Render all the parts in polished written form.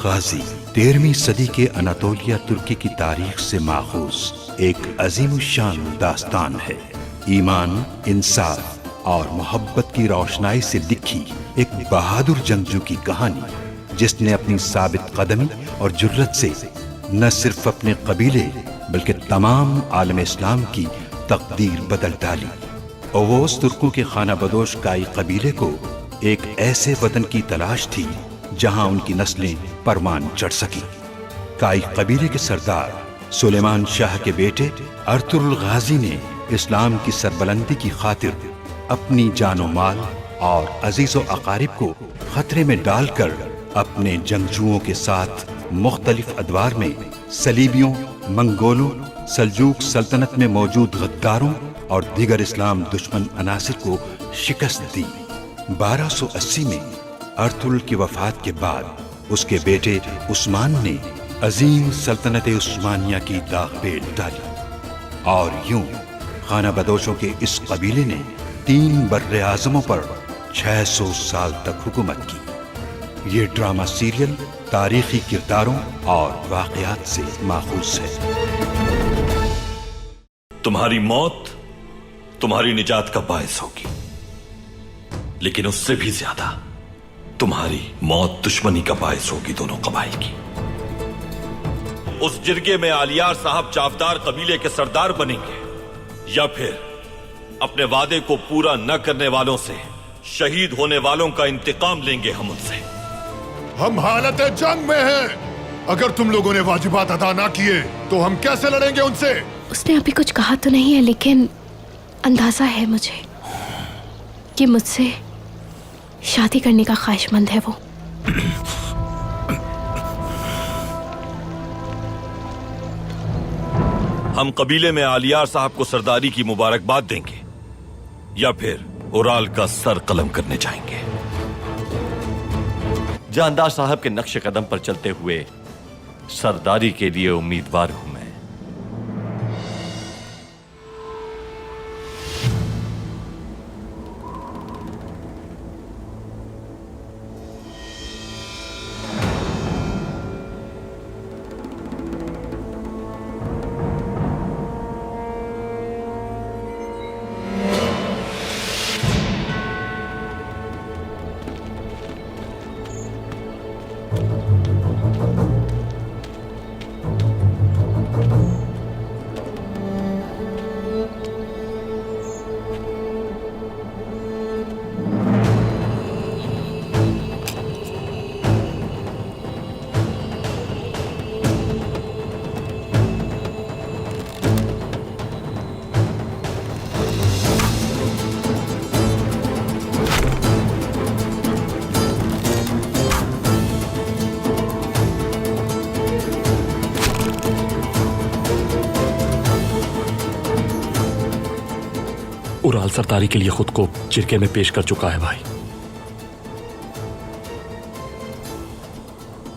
गाजी 13वीं सदी के अनातोलिया तुर्की की तारीख से माखूज एक अजीमुशान दास्तान है। ईमान, इंसाफ और मोहब्बत की रोशनाई से लिखी एक बहादुर जंगजू की कहानी, जिसने अपनी साबित कदमी और जुर्रत से न सिर्फ अपने कबीले बल्कि तमाम आलम इस्लाम की तकदीर बदल डाली। ओवोस तुर्कों के खाना बदोश काई कबीले को एक ऐसे वतन की तलाश थी जहां उनकी नस्लें परमान चढ़ सकी। काई कबीले के सरदार सुलेमान शाह के बेटे अर्तुगरुल गाजी ने इस्लाम की सरबलंदी की खातिर अपनी जानो माल और अजीजो अकारिब को खतरे में डालकर अपने जंगजुओं के साथ मुख्तलिफ अदवार में सलीबियों, मंगोलों, सल्जूक सल्तनत में मौजूद गद्दारों और दीगर इस्लाम दुश्मन अनासिर को शिकस्त दी। 1280 में अर्तुगरुल की वफात के बाद उसके बेटे उस्मान ने अजीम सल्तनत उस्मानिया की दाग पेट डाली और यूं खाना बदोशों के इस कबीले ने 3 बर्रे आज़मों पर 600 साल तक हुकूमत की। ये ड्रामा सीरियल तारीखी किरदारों और वाक़यात से माखूज है। तुम्हारी मौत तुम्हारी निजात का बायस होगी, लेकिन उससे भी ज्यादा तुम्हारी मौत दुश्मनी का बायस होगी दोनों कबाइल की। उस जिरगे में आलियार साहब चावदार कबीले के सरदार बनेंगे या फिर अपने वादे को पूरा न करने वालों से, शहीद होने वालों का इंतकाम लेंगे हम उनसे। हम हालत जंग में हैं। अगर तुम लोगों ने वाजिबात अदा ना किए तो हम कैसे लड़ेंगे उनसे? उसने अभी कुछ कहा तो नहीं है, लेकिन अंदाजा है मुझे कि मुझसे शादी करने का ख्वाहिशमंद है वो। हम कबीले में आलियार साहब को सरदारी की मुबारकबाद देंगे या फिर उराल का सर कलम करने जाएंगे। जानदार साहब के नक्शे कदम पर चलते हुए सरदारी के लिए उम्मीदवार हूं मैं। उराल सरदारी के लिए खुद को जिरगे में पेश कर चुका है भाई।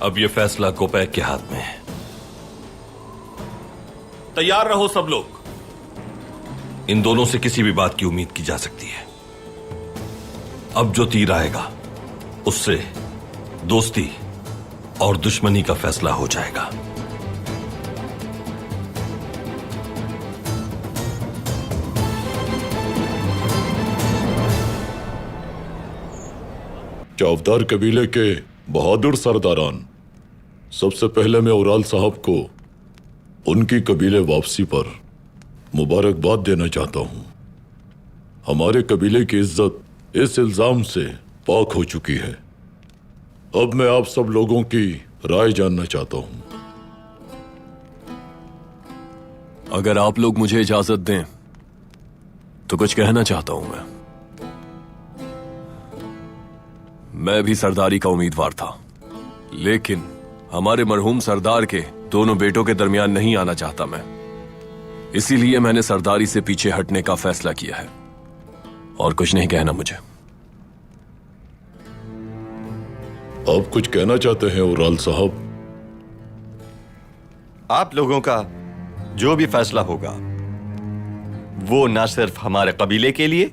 अब यह फैसला कोपैक के हाथ में है। तैयार रहो सब लोग। इन दोनों से किसी भी बात की उम्मीद की जा सकती है। अब जो तीर आएगा उससे दोस्ती और दुश्मनी का फैसला हो जाएगा। चावदार कबीले के बहादुर सरदारान, सबसे पहले मैं उराल साहब को उनकी कबीले वापसी पर मुबारकबाद देना चाहता हूं। हमारे कबीले की इज्जत इस इल्जाम से पाक हो चुकी है। अब मैं आप सब लोगों की राय जानना चाहता हूं। अगर आप लोग मुझे इजाजत दें तो कुछ कहना चाहता हूं। मैं भी सरदारी का उम्मीदवार था, लेकिन हमारे मरहूम सरदार के दोनों बेटों के दरमियान नहीं आना चाहता मैं। इसीलिए मैंने सरदारी से पीछे हटने का फैसला किया है। और कुछ नहीं कहना मुझे। आप कुछ कहना चाहते हैं उराल साहब? आप लोगों का जो भी फैसला होगा वो ना सिर्फ हमारे कबीले के लिए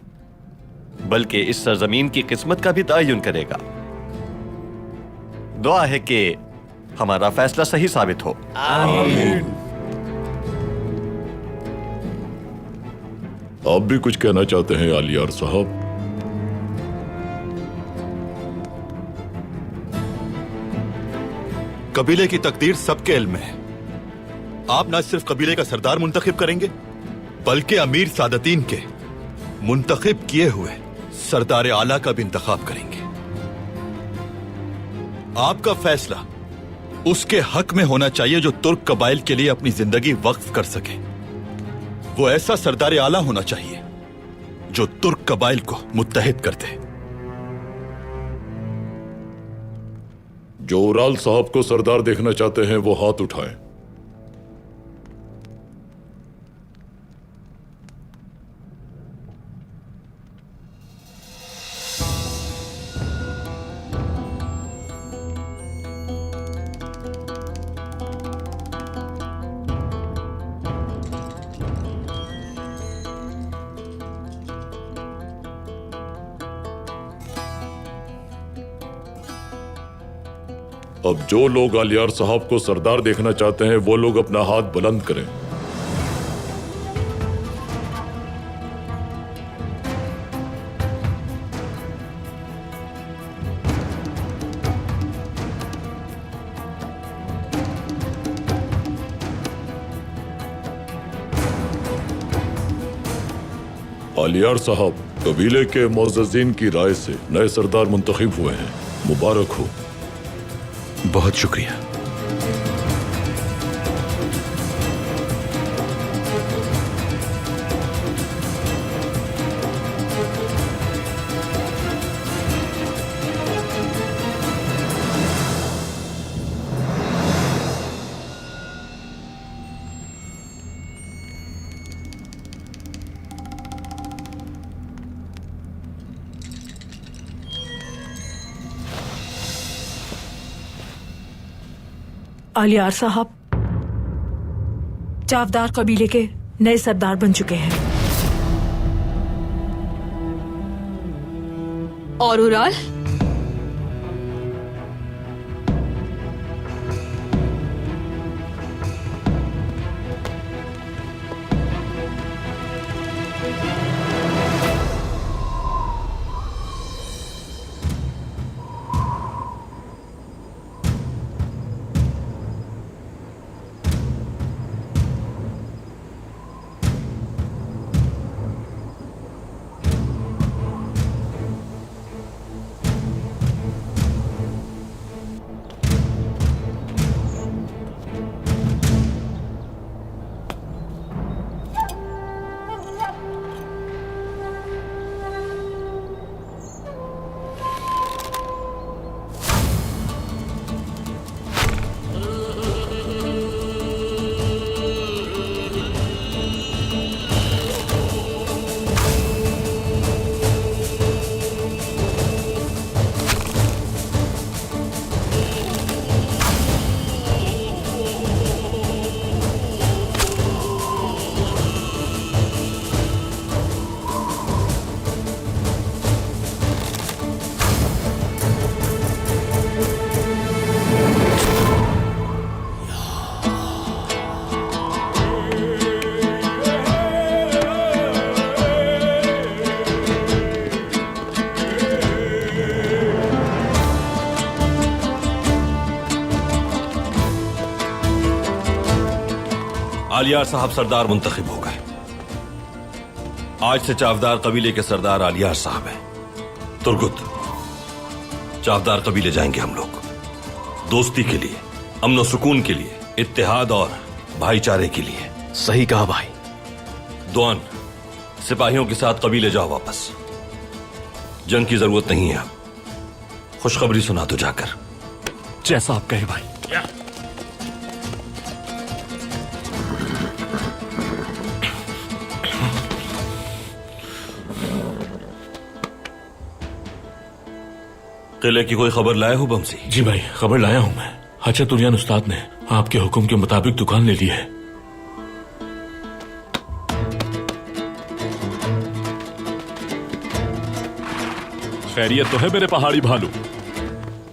बल्कि इस सरजमीन की किस्मत का भी तयन करेगा। दुआ है कि हमारा फैसला सही साबित हो। आप भी कुछ कहना चाहते हैं आलियार साहब? कबीले की तकदीर सबके इल्म में है। आप न सिर्फ कबीले का सरदार मुंतखब करेंगे बल्कि अमीर सादतीन के मुंतखब किए हुए सरदार आला का भी इंतखाब करेंगे। आपका फैसला उसके हक में होना चाहिए जो तुर्क कबाइल के लिए अपनी जिंदगी वक्फ कर सके। वो ऐसा सरदार आला होना चाहिए जो तुर्क कबाइल को मुत्तहिद कर दे। जो उराल साहब को सरदार देखना चाहते हैं वो हाथ उठाएं। अब जो लोग आलियार साहब को सरदार देखना चाहते हैं वो लोग अपना हाथ बुलंद करें। आलियार साहब कबीले के मुअज़्ज़िज़ीन की राय से नए सरदार मुंतखब हुए हैं। मुबारक हो। बहुत शुक्रिया। आलियार साहब चावदार कबीले के नए सरदार बन चुके हैं। और उराल? आलियार साहब सरदार मुंतखब हो गए। आज से चावदार कबीले के सरदार आलियार साहब हैं। तुर्गुत चावदार कबीले जाएंगे हम लोग, दोस्ती के लिए, अमन सुकून के लिए, इत्तेहाद और भाईचारे के लिए। सही कहा भाई। दोन सिपाहियों के साथ कबीले जाओ वापस। जंग की जरूरत नहीं है। अब खुशखबरी सुना दो जाकर। जैसा आप कहे भाई। किले की कोई खबर लाए हो बमसी? जी भाई, खबर लाया हूं मैं। हजरतुलियान उस्ताद ने आपके हुक्म के मुताबिक दुकान ले ली है। खैरियत तो है मेरे पहाड़ी भालू?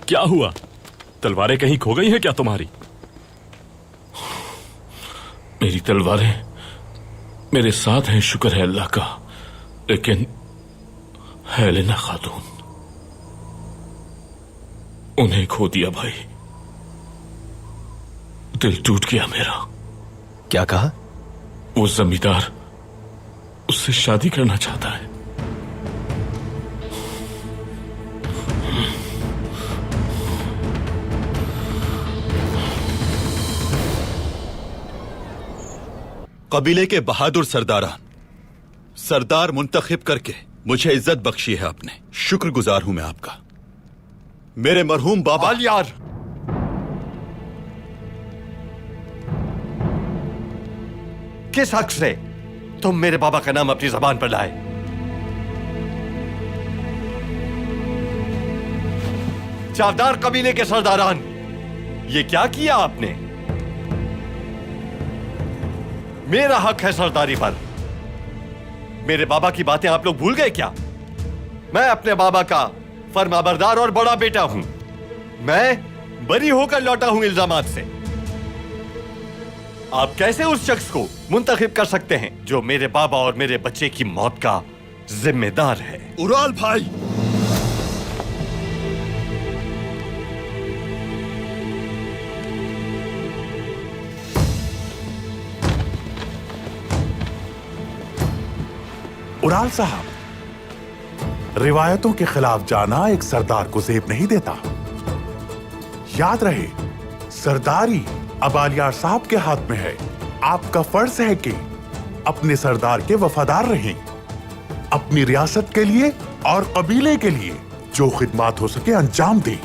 क्या हुआ? तलवारें कहीं खो गई हैं क्या तुम्हारी? मेरी तलवारें मेरे साथ हैं, शुक्र है अल्लाह का। लेकिन हेलेना खातून, उन्हें खो दिया भाई। दिल टूट गया मेरा। क्या कहा? वो जमींदार उससे शादी करना चाहता है। कबीले के बहादुर सरदारान, सरदार मुंतखब करके मुझे इज्जत बख्शी है आपने। शुक्रगुजार हूं मैं आपका। मेरे मरहूम बाबा। यार, किस हक से तुम मेरे बाबा का नाम अपनी जबान पर लाए? चावदार कबीले के सरदारान, ये क्या किया आपने? मेरा हक है सरदारी पर। मेरे बाबा की बातें आप लोग भूल गए क्या? मैं अपने बाबा का फरमाबरदार और बड़ा बेटा हूं। मैं बरी होकर लौटा हूं इल्जामात से। आप कैसे उस शख्स को मुंतखब कर सकते हैं जो मेरे बाबा और मेरे बच्चे की मौत का जिम्मेदार है? उराल भाई, उराल साहब, रिवायतों के खिलाफ जाना एक सरदार को ज़ेब नहीं देता। याद रहे, सरदारी अब आलियार साहब के हाथ में है। आपका फर्ज है कि अपने सरदार के वफादार रहें। अपनी रियासत के लिए और कबीले के लिए जो खिदमात हो सके अंजाम दें।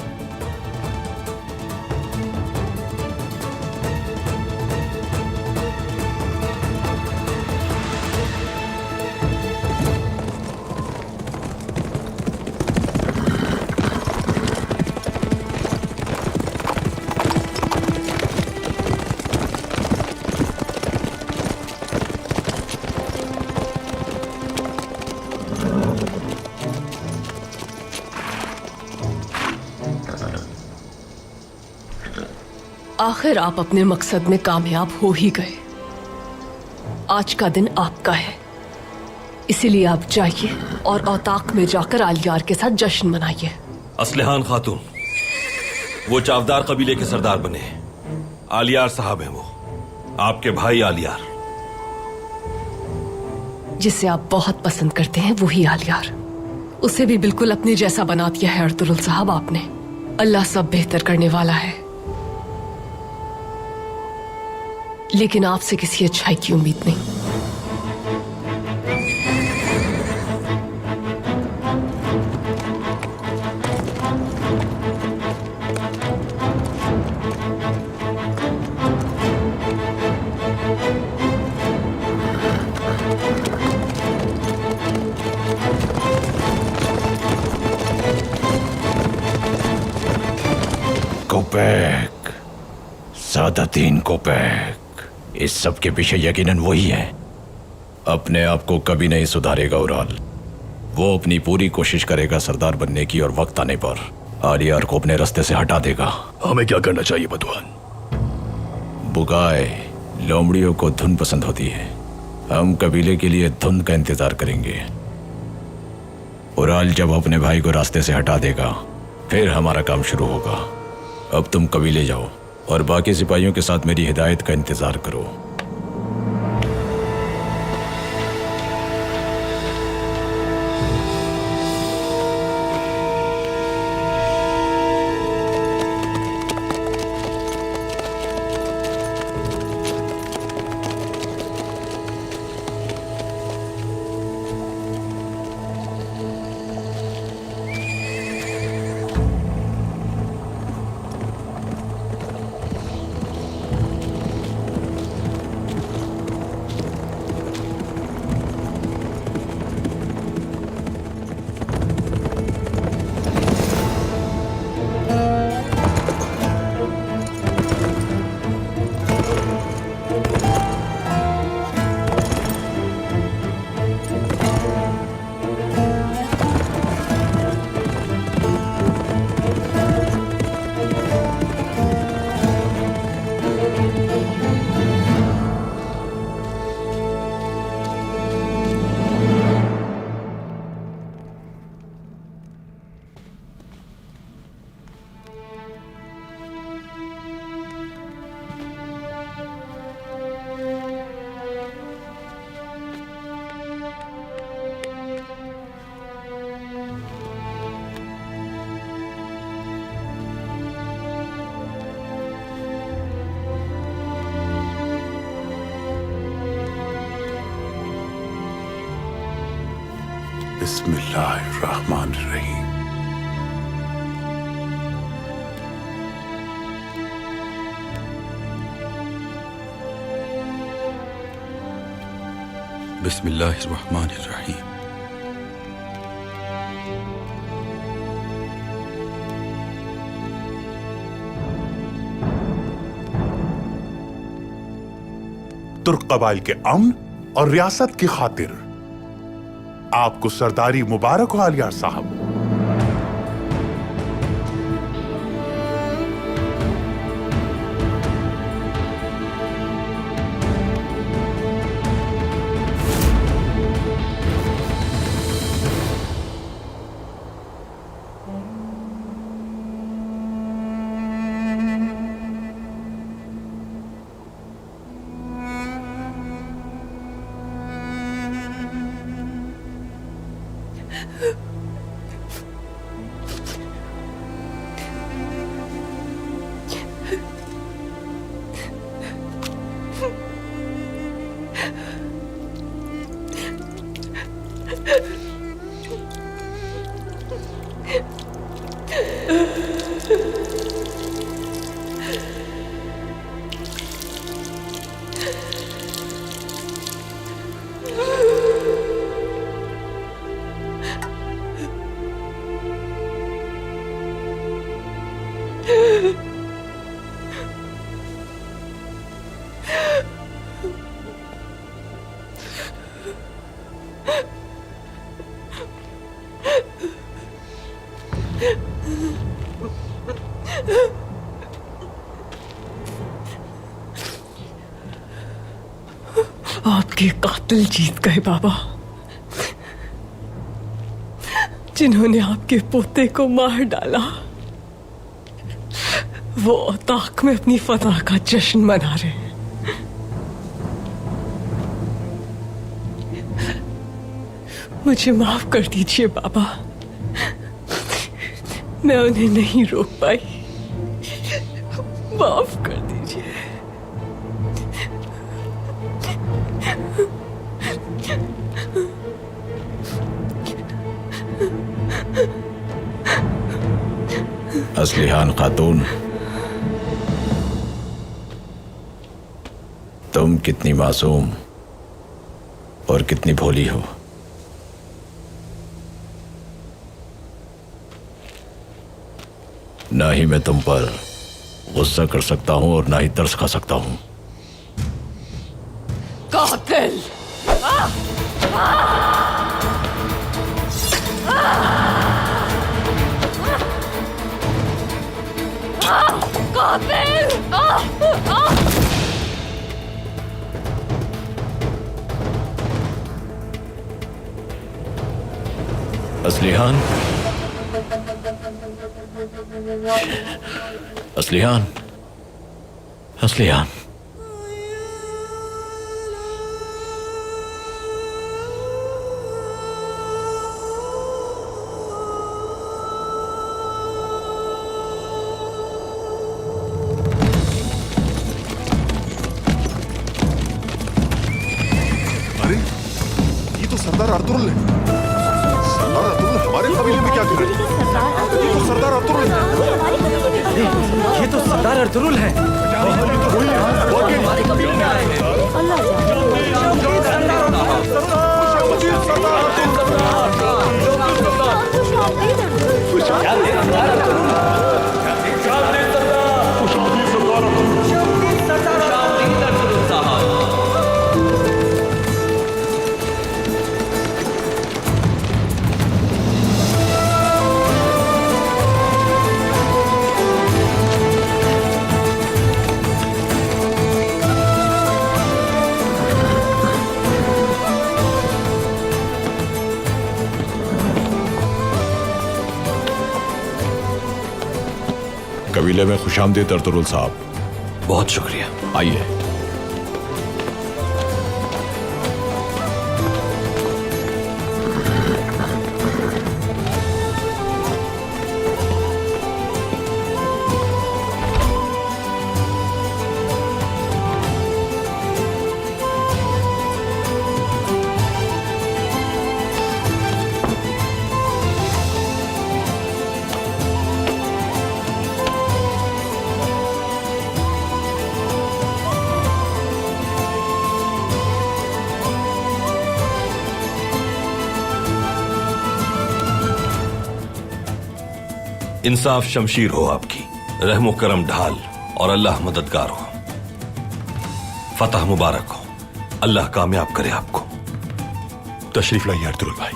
आखिर आप अपने मकसद में कामयाब हो ही गए। आज का दिन आपका है, इसीलिए आप जाइए और औताक में जाकर आलियार के साथ जश्न मनाइए। असलहान खातून, वो चावदार कबीले के सरदार बने। आलियार साहब हैं वो, आपके भाई आलियार। जिसे आप बहुत पसंद करते हैं वही आलियार। उसे भी बिल्कुल अपने जैसा बना दिया है अर्तुगरुल साहब आपने। अल्लाह सब बेहतर करने वाला है, लेकिन आपसे किसी अच्छाई की उम्मीद नहीं। कोपैक, सादा 3 कोपैक। इस सब के पीछे यकीनन वही है। अपने आप को कभी नहीं सुधारेगा उराल। वो अपनी पूरी कोशिश करेगा सरदार बनने की, और वक्त आने पर आलियार को अपने रास्ते से हटा देगा। हमें क्या करना चाहिए बदवान? बुगाए लोमड़ियों को धुन पसंद होती है। हम कबीले के लिए धुन का इंतजार करेंगे। उराल जब अपने भाई को रास्ते से हटा देगा, फिर हमारा काम शुरू होगा। अब तुम कबीले जाओ और बाकी सिपाहियों के साथ मेरी हिदायत का इंतजार करो। बिस्मिल्लाहिर्रहमानिर्रहीम। बिस्मिल्लाहिर्रहमानिर्रहीम। तुर्क कबाइल के अमन और रियासत की खातिर आपको सरदारी मुबारक हो आलियार साहब। आपके कातिल जीत गए बाबा, जिन्होंने आपके पोते को मार डाला। वो औताक में अपनी फतह का जश्न मना रहे हैं। मुझे माफ कर दीजिए बाबा, मैं उन्हें नहीं रोक पाई। माफ कर दीजिए। असलिहान खातून, तुम कितनी मासूम और कितनी भोली हो। ना ही मैं तुम पर गुस्सा कर सकता हूं और ना ही तरस खा सकता हूं। कातिल! कातिल! असलिहान, असलिहान, असलिहान। अरे ये तो सरदार अर्तुगरुल है। सरदार अर्तुगरुल हमारे कबीले में क्या कर रहे हैं? ये तो सरदार अर्तुगरुल है। ये तो सरदार अर्तुगरुल है। ये तो वही है। हमारे कबीले में आए हैं। कबीले में खुशामदीद अर्तुरुल साहब। बहुत शुक्रिया। आइए। इंसाफ शमशीर हो आपकी, रहमो करम ढाल और अल्लाह मददगार हो। फतह मुबारक हो, अल्लाह कामयाब करे आपको। तशरीफ लाइए अर्तुरुल भाई।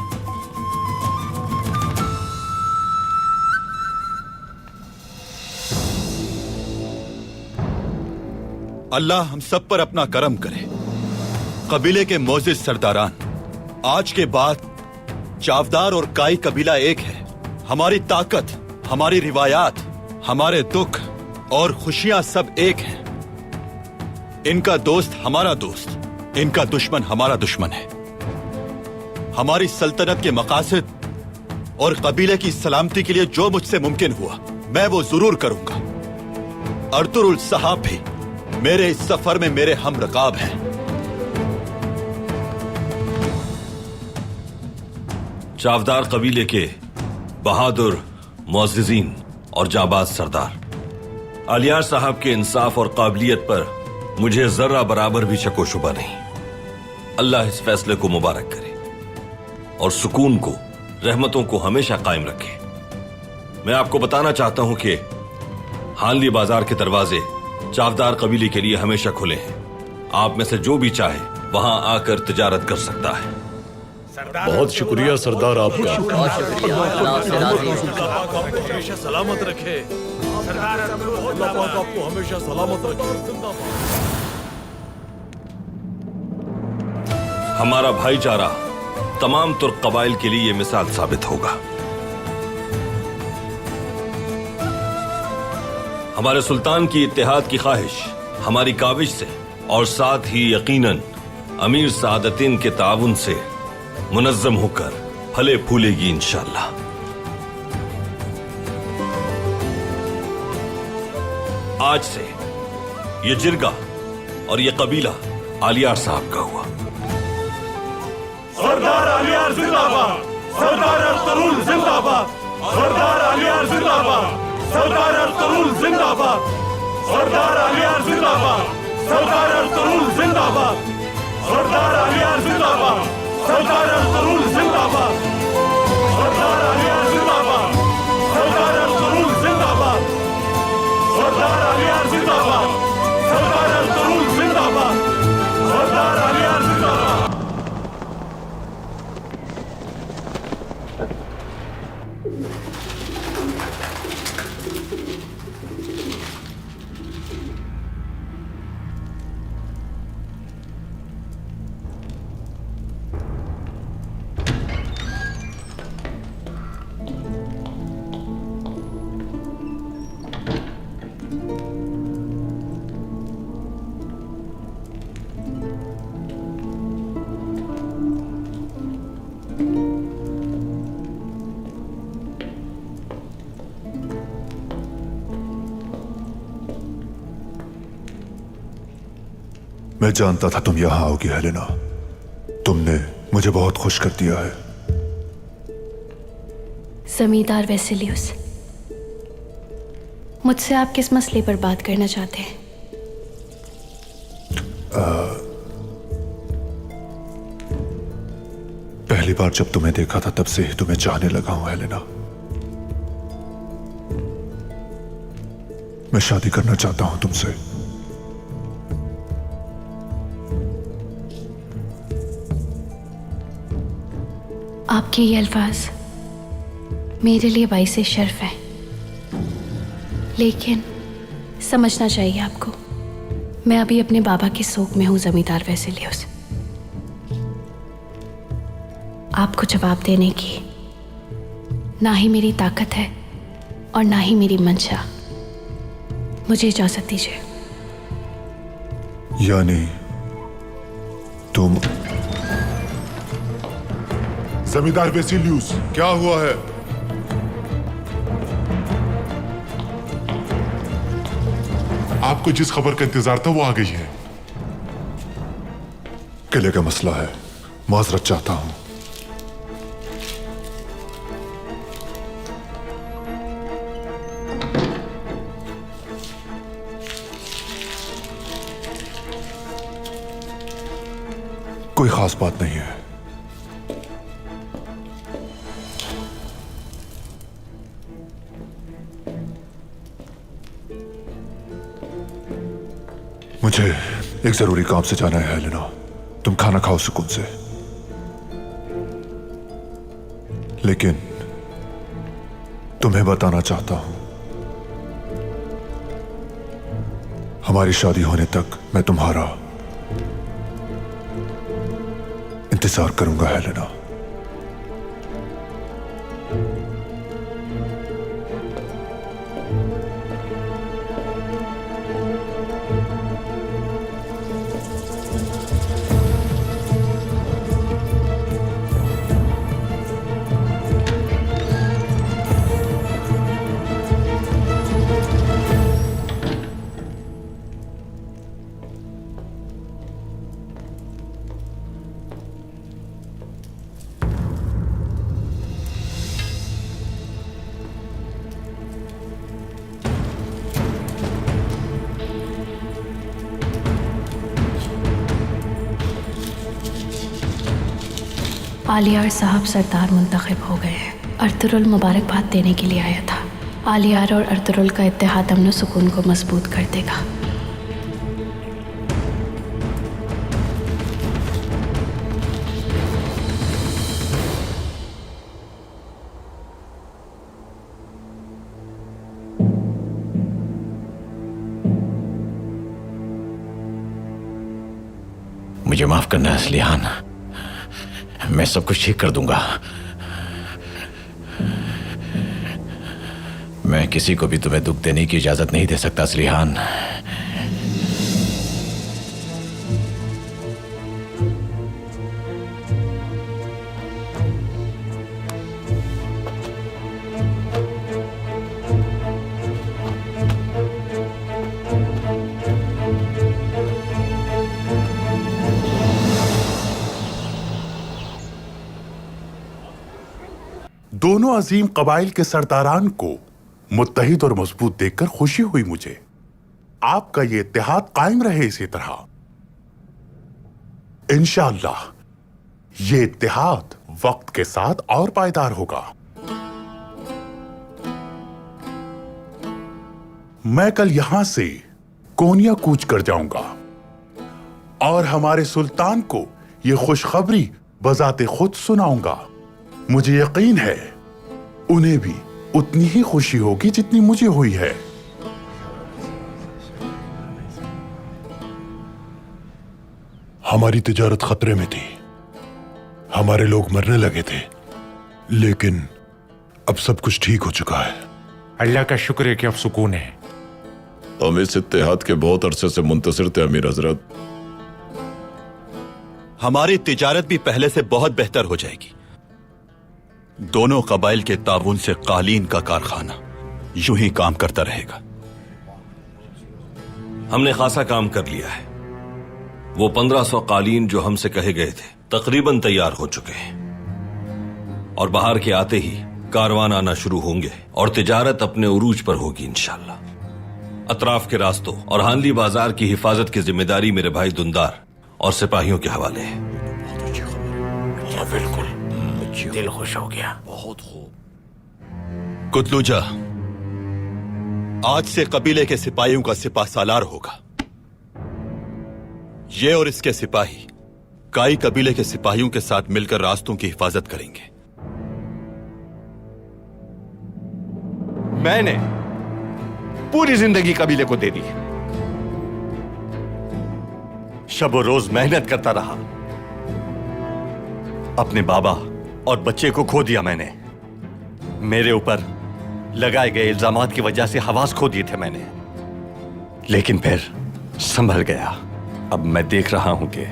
अल्लाह हम सब पर अपना करम करे। कबीले के मोजिज सरदारान, आज के बाद चावदार और काई कबीला एक है। हमारी ताकत, हमारी रिवायात, हमारे दुख और खुशियां सब एक हैं। इनका दोस्त हमारा दोस्त, इनका दुश्मन हमारा दुश्मन है। हमारी सल्तनत के मकासद और कबीले की सलामती के लिए जो मुझसे मुमकिन हुआ मैं वो जरूर करूंगा। अर्तुरुल साहब भी मेरे इस सफर में मेरे हम रकाब हैं। चावदार कबीले के बहादुर, मुअज़्ज़िज़ीन और जाबाज सरदार आलियार साहब के इंसाफ और काबिलियत पर मुझे जर्रा बराबर भी शको शुबा नहीं। अल्लाह इस फैसले को मुबारक करे और सुकून को, रहमतों को हमेशा कायम रखे। मैं आपको बताना चाहता हूं कि हानली बाजार के दरवाजे चावदार कबीले के लिए हमेशा खुले हैं। आप में से जो भी चाहे वहां आकर तिजारत कर सकता है। बहुत शुक्रिया सरदार आपका। हमेशा सलामत रखे। आपको हमेशा सलामत रखे। हमारा भाईचारा तमाम तुर्क कबाइल के लिए मिसाल साबित होगा। हमारे सुल्तान की इत्तेहाद की ख्वाहिश हमारी काविश से और साथ ही यकीनन अमीर सादतीन के ताउन से मुनज़्ज़म होकर फले फूलेगी इंशाअल्लाह। आज से ये जिरगा और ये कबीला आलियार साहब का हुआ। सरदार आलियार जिंदाबाद, सरदार अर्तुरुल जिंदाबाद, सरदार आलियार जिंदाबाद, सरदार अर्तुरुल जिंदाबाद, सरदार आलियार जिंदाबाद, सरदार अर्तुरुल जिंदाबाद, सरदार आलियार जिंदाबाद, सरदार अर्तुरुल जिंदाबाद, सरदार आलियार जिंदाबाद, सरदार अर्तुरुल जिंदाबाद, सरदार आलियार जिंदाबाद, सरदार अर्तुरुल जिंदाबाद, सरदार आलियार जिंदाबाद। मैं जानता था तुम यहां आओगी हेलेना। तुमने मुझे बहुत खुश कर दिया है। जमींदार वेसिलियस, मुझसे आप किस मसले पर बात करना चाहते हैं? पहली बार जब तुम्हें देखा था तब से ही तुम्हें चाहने लगा हूं हेलेना। मैं शादी करना चाहता हूं तुमसे। आपके ये अल्फाज मेरे लिए बाइसे शर्फ है, लेकिन समझना चाहिए आपको, मैं अभी अपने बाबा के शोक में हूं जमींदार वेसिलियस। आपको जवाब देने की ना ही मेरी ताकत है और ना ही मेरी मंशा। मुझे इजाजत दीजिए। यानी तुम जमींदार वेसिलियस, क्या हुआ है? आपको जिस खबर का इंतजार था वो आ गई है। किले का मसला है, माजरत चाहता हूं। कोई खास बात नहीं है। मुझे एक जरूरी काम से जाना है हेलेना। तुम खाना खाओ सुकून से। लेकिन तुम्हें बताना चाहता हूं, हमारी शादी होने तक मैं तुम्हारा इंतजार करूंगा हेलेना। आलियार साहब सरदार मुंतखब हो गए हैं। अर्तुरुल मुबारकबाद देने के लिए आया था। आलियार और अर्तुरुल का इत्तेहाद अमन सुकून को मजबूत कर देगा। मुझे माफ करना असलिहान, मैं सब कुछ ठीक कर दूंगा। मैं किसी को भी तुम्हें दुख देने की इजाजत नहीं दे सकता असलिहान। दोनों अजीम कबाइल के सरदारान को मुत्तहिद और मजबूत देखकर खुशी हुई मुझे। आपका ये इत्तेहाद कायम रहे इसी तरह। इंशाअल्लाह ये इत्तेहाद वक्त के साथ और पायदार होगा। मैं कल यहां से कोनिया कूच कर जाऊंगा और हमारे सुल्तान को ये खुशखबरी बजाते खुद सुनाऊंगा। मुझे यकीन है उन्हें भी उतनी ही खुशी होगी जितनी मुझे हुई है। हमारी तिजारत खतरे में थी, हमारे लोग मरने लगे थे, लेकिन अब सब कुछ ठीक हो चुका है। अल्लाह का शुक्र है कि अब सुकून है। हम इस इत्तेहाद के बहुत अरसे से मुंतसिर थे अमीर हजरत। हमारी तिजारत भी पहले से बहुत बेहतर हो जाएगी। दोनों कबाइल के ताउन से कालीन का कारखाना यूं ही काम करता रहेगा। हमने खासा काम कर लिया है। वो 1500 कालीन जो हमसे कहे गए थे तकरीबन तैयार हो चुके हैं और बाहर के आते ही कारवान आना शुरू होंगे और तिजारत अपने उरूज पर होगी इंशाअल्लाह। अतराफ के रास्तों और हानली बाजार की हिफाजत की जिम्मेदारी मेरे भाई दुंदार और सिपाहियों के हवाले है। बिल्कुल, दिल खुश हो गया। बहुत खूब। कुतलूजा, आज से कबीले के सिपाहियों का सिपा सालार होगा। ये और इसके सिपाही काई कबीले के सिपाहियों के साथ मिलकर रास्तों की हिफाजत करेंगे। मैंने पूरी जिंदगी कबीले को दे दी। शब रोज मेहनत करता रहा। अपने बाबा और बच्चे को खो दिया मैंने। मेरे ऊपर लगाए गए इल्जामात की वजह से हवास खो दिए थे मैंने। लेकिन फिर संभल गया। अब मैं देख रहा हूं कि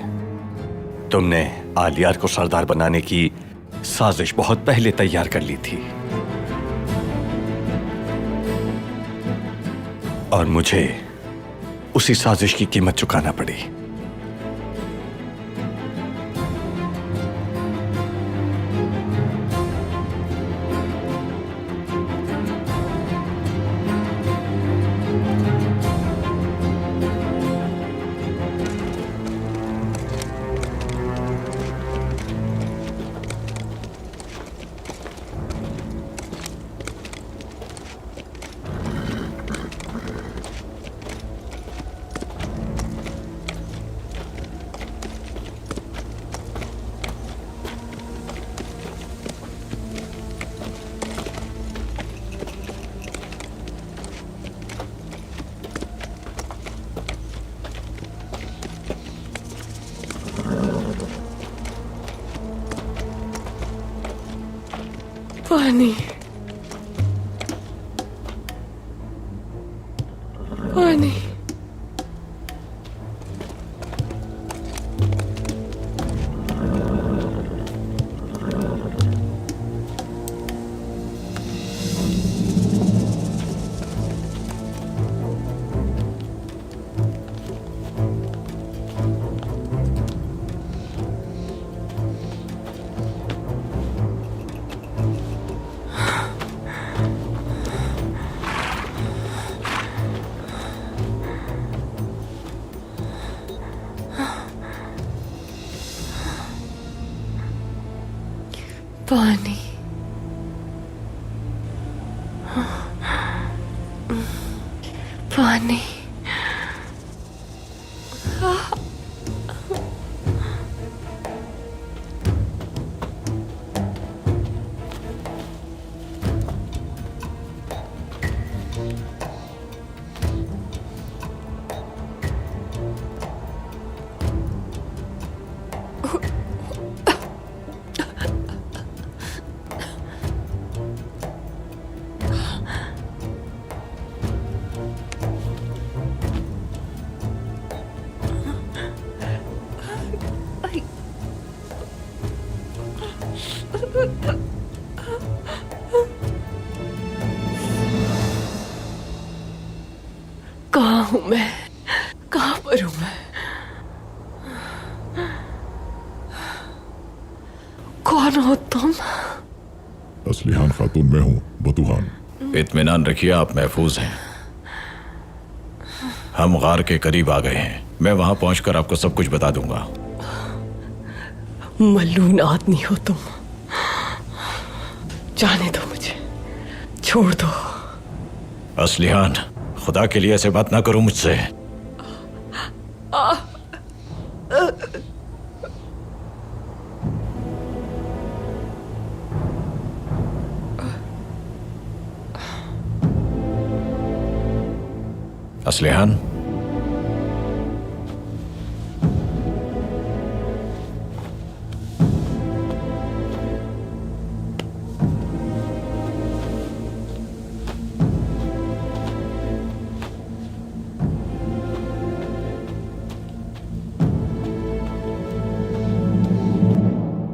तुमने आलियार को सरदार बनाने की साजिश बहुत पहले तैयार कर ली थी और मुझे उसी साजिश की कीमत चुकाना पड़ी। पानी, पानी। पानी, पानी। कहाँ हूं मैं? कहाँ पर हूं मैं? कौन हो तुम? असलिहान खातून मैं हूँ, बतूहान। इत्मीनान रखिए, आप महफूज हैं। हम गार के करीब आ गए हैं। मैं वहां पहुंचकर आपको सब कुछ बता दूंगा। मलून आदमी हो तुम। जाने दो मुझे, छोड़ दो। असलिहान, खुदा के लिए ऐसे बात ना करो मुझसे। असलिहान,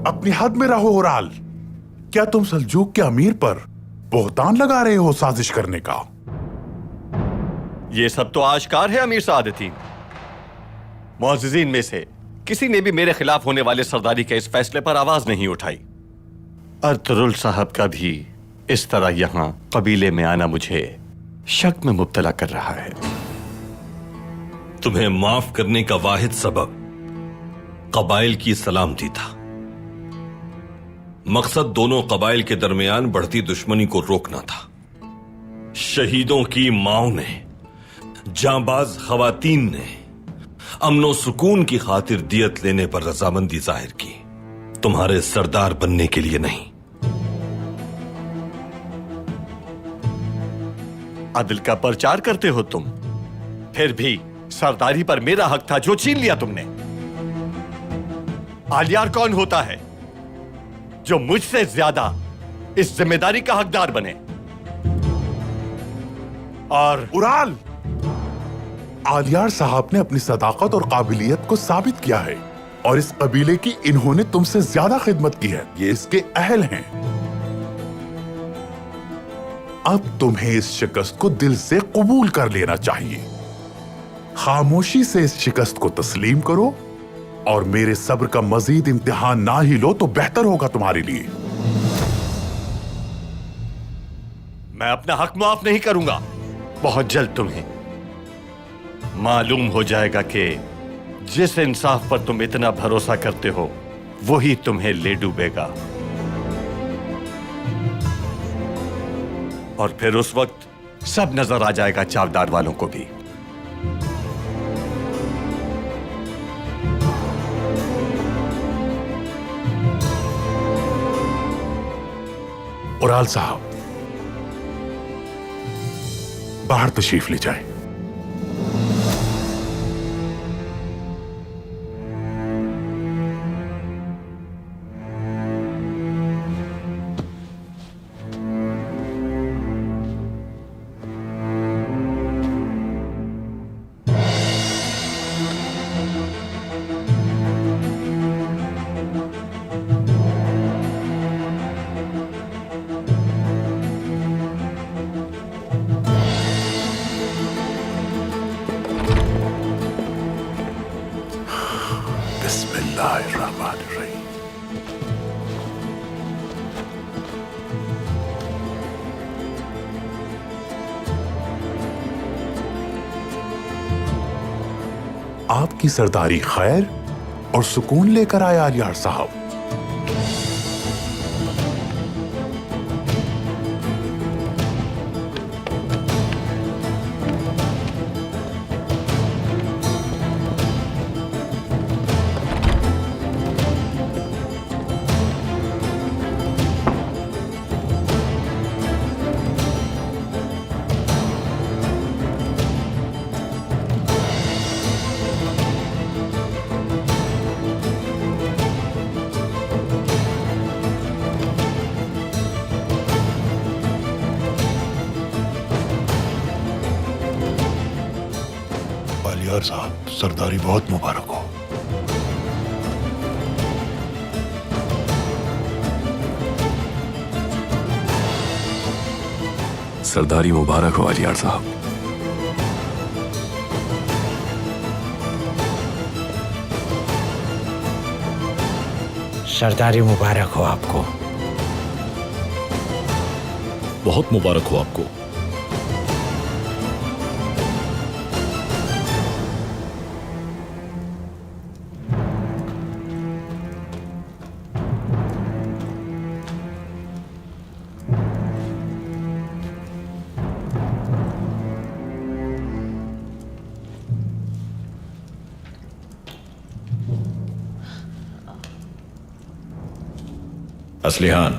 अपनी हद में रहो ओराल। क्या तुम सल्जूक के अमीर पर बोहतान लगा रहे हो साजिश करने का? ये सब तो आश्कार है अमीर सादतीन। मुअज़्ज़िज़ीन में से किसी ने भी मेरे खिलाफ होने वाले सरदारी के इस फैसले पर आवाज नहीं उठाई। अर्तुरुल साहब का भी इस तरह यहां कबीले में आना मुझे शक में मुब्तला कर रहा है। तुम्हें माफ करने का वाहिद सबब कबाइल की सलामती था। मकसद दोनों कबाइल के दरमियान बढ़ती दुश्मनी को रोकना था। शहीदों की माओं ने, जांबाज खवातीन ने अमनो सुकून की खातिर दियत लेने पर रजामंदी जाहिर की, तुम्हारे सरदार बनने के लिए नहीं। अदल का प्रचार करते हो तुम, फिर भी सरदारी पर मेरा हक था जो छीन लिया तुमने। आलियार कौन होता है जो मुझसे ज्यादा इस जिम्मेदारी का हकदार बने? और उराल, आलियार साहब ने अपनी सदाकत और काबिलियत को साबित किया है और इस कबीले की इन्होंने तुमसे ज्यादा खिदमत की है। ये इसके अहल हैं। अब तुम्हें इस शिकस्त को दिल से कबूल कर लेना चाहिए। खामोशी से इस शिकस्त को तस्लीम करो और मेरे सब्र का मजीद इम्तिहान ना ही लो तो बेहतर होगा तुम्हारे लिए। मैं अपना हक माफ नहीं करूंगा। बहुत जल्द तुम्हें मालूम हो जाएगा कि जिस इंसाफ पर तुम इतना भरोसा करते हो वही तुम्हें ले डूबेगा। और फिर उस वक्त सब नजर आ जाएगा चावदार वालों को भी। उराल साहब, बाहर तशरीफ ले जाए। बिस्मिल्लाहिर्रहमानिर्रहीम। आपकी सरदारी खैर और सुकून लेकर आया आलियार साहब। आलियार साहब, सरदारी बहुत मुबारक हो। सरदारी मुबारक हो आलियार साहब। सरदारी मुबारक हो आपको। बहुत मुबारक हो आपको। असलिहान,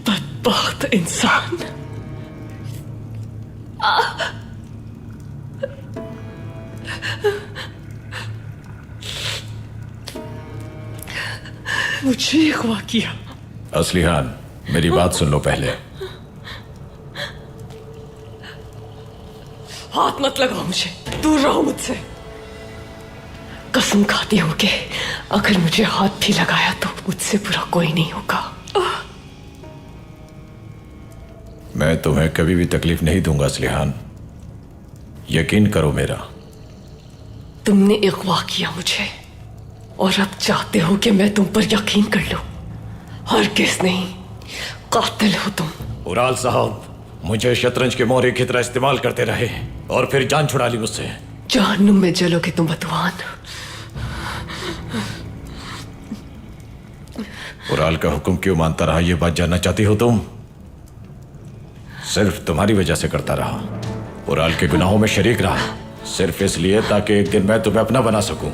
बदबख्त इंसान। मुझे अगवा किया। असलिहान, मेरी बात सुन लो पहले। हाथ मत लगाओ मुझे, दूर रहो मुझसे। कसम खाती हूं कि अगर मुझे हाथ भी लगाया तो मुझसे बुरा कोई नहीं होगा। मैं तुम्हें कभी भी तकलीफ नहीं दूंगा असलिहान, यकीन करो मेरा। तुमने अगवा किया मुझे और अब चाहते हो कि मैं तुम पर यकीन कर लूं। हरगिज़ नहीं, कातिल हो तुम। उराल साहब मुझे शतरंज के मोहरे की तरह इस्तेमाल करते रहे और फिर जान छुड़ा ली मुझसे। जहन्नुम में जलोगे तुम बदवान। उराल का हुक्म क्यों मानता रहा, ये बात जानना चाहती हो तुम? सिर्फ तुम्हारी वजह से करता रहा। उराल के गुनाहों में शरीक रहा सिर्फ इसलिए ताकि एक दिन मैं तुम्हें अपना बना सकूं।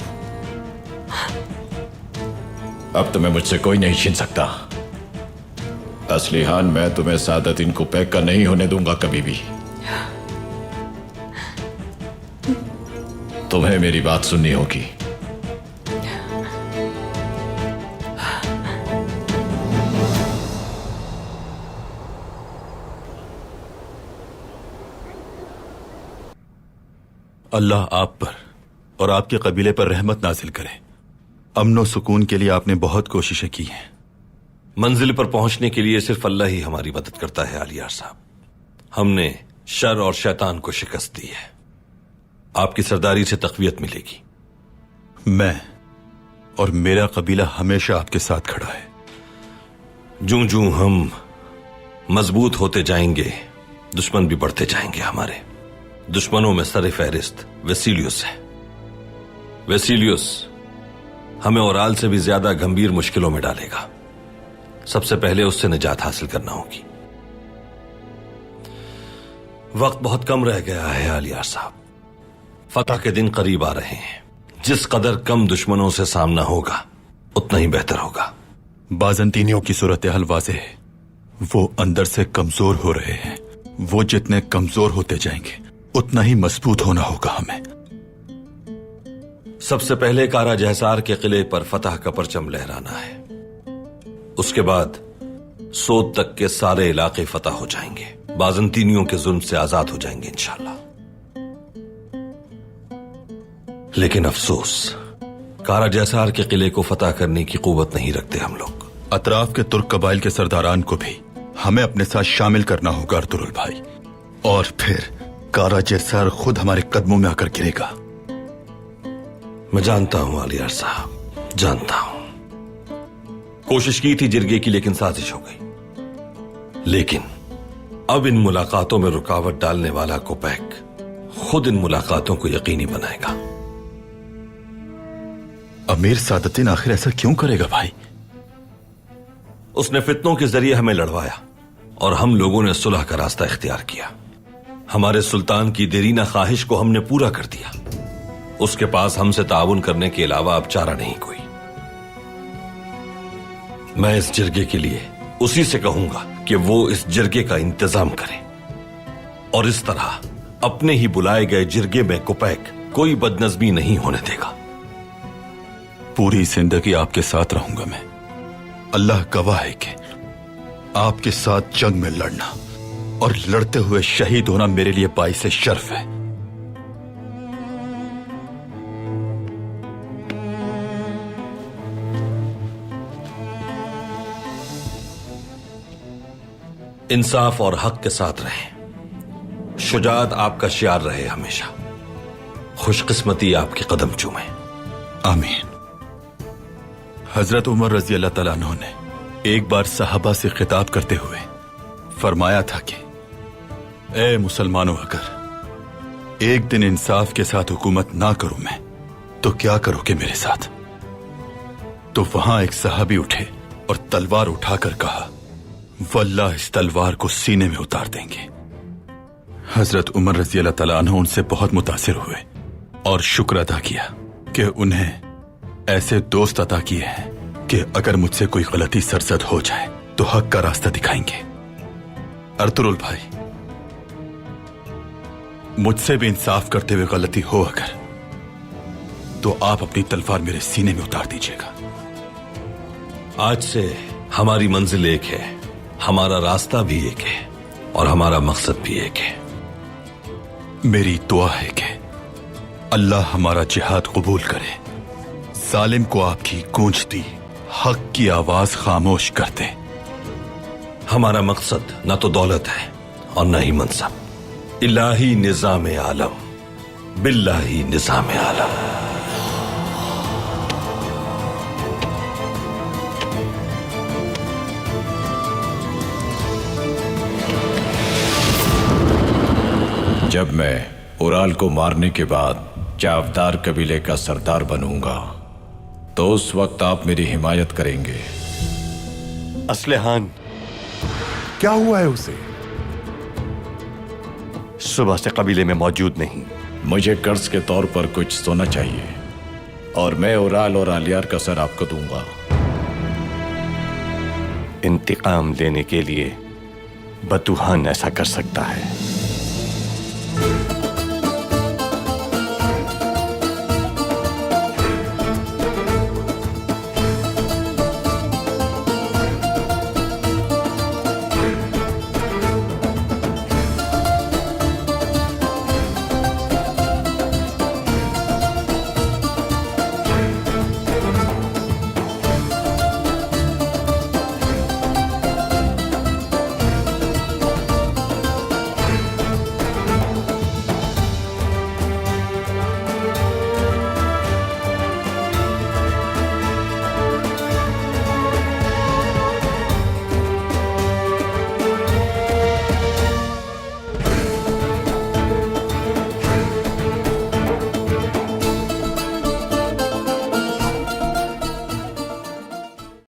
अब तुम्हें मुझसे कोई नहीं छीन सकता। असलिहान, मैं तुम्हें सादत इनको पैक का नहीं होने दूंगा कभी भी। तुम्हें मेरी बात सुननी होगी। अल्लाह आप पर और आपके कबीले पर रहमत नाजिल करे। अमन और सुकून के लिए आपने बहुत कोशिशें की हैं। मंजिल पर पहुंचने के लिए सिर्फ अल्लाह ही हमारी मदद करता है आलियार साहब। हमने शर और शैतान को शिकस्त दी है। आपकी सरदारी से तकवीयत मिलेगी। मैं और मेरा कबीला हमेशा आपके साथ खड़ा है। जूं जूं हम मजबूत होते जाएंगे, दुश्मन भी बढ़ते जाएंगे। हमारे दुश्मनों में सर फहरिस्त वेसिलियस है। वेसिलियस हमें ओराल से भी ज्यादा गंभीर मुश्किलों में डालेगा। सबसे पहले उससे निजात हासिल करना होगी। वक्त बहुत कम रह गया है आलियार साहब। फतह के दिन करीब आ रहे हैं। जिस कदर कम दुश्मनों से सामना होगा उतना ही बेहतर होगा। बाजंतीनियों की सूरत हाल वाज़ेह है। वो अंदर से कमजोर हो रहे हैं। वो जितने कमजोर होते जाएंगे उतना ही मजबूत होना होगा हमें। सबसे पहले कारा जहसार के किले पर फतह का परचम लहराना है। उसके बाद सोद तक के सारे इलाके फतह हो जाएंगे। बाजंतीनियों के जुल्म से आजाद हो जाएंगे इंशाल्लाह। लेकिन अफसोस, कारा जहसार के किले को फतह करने की कुव्वत नहीं रखते हम लोग। अतराफ के तुर्क कबाइल के सरदारान को भी हमें अपने साथ शामिल करना होगा अर्तुरुल भाई। और फिर कारा जहसार खुद हमारे कदमों में आकर गिरेगा। मैं जानता हूं आलियार साहब, जानता हूं। कोशिश की थी जिरगे की, लेकिन साजिश हो गई। लेकिन अब इन मुलाकातों में रुकावट डालने वाला कोपैक खुद इन मुलाकातों को यकीनी बनाएगा। अमीर सादतीन आखिर ऐसा क्यों करेगा भाई? उसने फितनों के जरिए हमें लड़वाया और हम लोगों ने सुलह का रास्ता इख्तियार किया। हमारे सुल्तान की देरीना ख्वाहिश को हमने पूरा कर दिया। उसके पास हमसे ताउन करने के अलावा अब चारा नहीं कोई। मैं इस जिरगे के लिए उसी से कहूंगा कि वो इस जिरगे का इंतजाम करे और इस तरह अपने ही बुलाए गए जिरगे में कोपैक कोई बदनज़मी नहीं होने देगा। पूरी जिंदगी आपके साथ रहूंगा मैं। अल्लाह गवाह है कि आपके साथ जंग में लड़ना और लड़ते हुए शहीद होना मेरे लिए बाइसे शर्फ है। इंसाफ और हक के साथ रहें। शुजाअत आपका शियार रहे हमेशा। खुशकिस्मती आपके कदम चूमे। आमीन। हजरत उमर रजी अल्लाह तआला अन्हु ने एक बार सहाबा से खिताब करते हुए फरमाया था कि ए मुसलमानों, अगर एक दिन इंसाफ के साथ हुकूमत ना करूं मैं तो क्या करोगे मेरे साथ? तो वहां एक सहाबी उठे और तलवार उठाकर कहा, वल्लाह इस तलवार को सीने में उतार देंगे। हजरत उमर रजी अल्लाह तआला अन्हु उनसे बहुत मुतासिर हुए और शुक्र अदा किया कि उन्हें ऐसे दोस्त अता किए हैं कि अगर मुझसे कोई गलती सरजद हो जाए तो हक का रास्ता दिखाएंगे। अर्तुरुल भाई, मुझसे भी इंसाफ करते हुए गलती हो अगर, तो आप अपनी तलवार मेरे सीने में उतार दीजिएगा। आज से हमारी मंजिल एक है, हमारा रास्ता भी एक है और हमारा मकसद भी एक है। मेरी दुआ है कि अल्लाह हमारा जिहाद कबूल करे, जालिम को आपकी गूंजती हक की आवाज खामोश कर दे। हमारा मकसद न तो दौलत है और न ही मनसब। इलाही निजाम आलम, बिल्लाही निजाम आलम। जब मैं उराल को मारने के बाद चावदार कबीले का सरदार बनूंगा तो उस वक्त आप मेरी हिमायत करेंगे। असलहान, क्या हुआ है उसे? सुबह से कबीले में मौजूद नहीं। मुझे कर्ज के तौर पर कुछ सोना चाहिए और मैं उराल और आलियार का सर आपको दूंगा। इंतकाम लेने के लिए बतूहान ऐसा कर सकता है।